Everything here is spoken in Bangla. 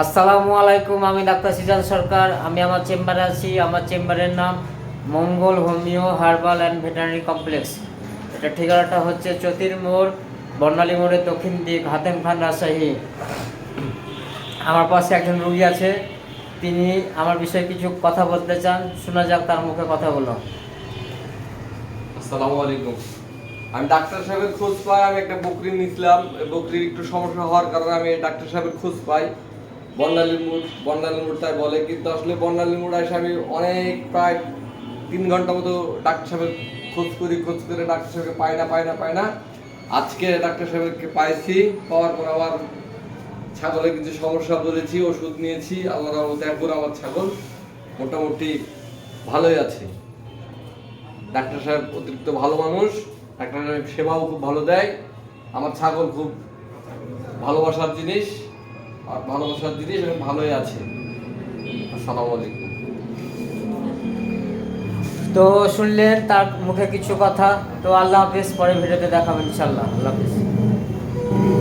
আসসালামু আলাইকুম, আমি ডাক্তার সিজান সরকার। আমি আমার চেম্বারে আছি। আমার চেম্বারের নাম Mangal homeo herbal and veterinary complex. এটা ঠিকানাটা হচ্ছে চতির মোড়, বর্ণালী মোড়ের দক্ষিণ দিক, হাতেম খান, রাজশাহী। আমার পাশে একজন রুগী আছে, তিনি আমার বিষয়ে কিছু কথা বলতে চান। শোনা যাক তার মুখে কথা বলো। আসসালামু আলাইকুম। আমি ডাক্তার সাহেবের খোঁজ পাই। আমি একটা বকরি নিছিলাম, বকরির একটু সমস্যা হওয়ার কারণে আমি ডাক্তার সাহেবের খোঁজ পাই। বর্ণালী মোড় তাই বলে, কিন্তু আসলে বর্ণালী মোড় এসে আমি অনেক প্রায় 3 ঘন্টা মতো ডাক্তার সাহেবের খোঁজ করে ডাক্তার সাহেবকে পাই না। আজকে ডাক্তার সাহেবকে পাইছি। পাওয়ার পর আবার ছাগলের কিছু সমস্যা বলেছি, ওষুধ নিয়েছি। আল্লাহর রহমতে এখন আমার ছাগল মোটামুটি ভালোই আছে। ডাক্তার সাহেব অতিরিক্ত ভালো মানুষ, ডাক্তার সাহেব সেবাও খুব ভালো দেয়। আমার ছাগল খুব ভালোবাসার জিনিস এবং ভালোই আছে। আসসালামু আলাইকুম। তো শুনলেন তার মুখে কিছু কথা। তো আল্লাহ হাফিজ, পরে ভিডিওতে দেখাবেন ইনশাল্লাহ। আল্লাহ হাফিজ।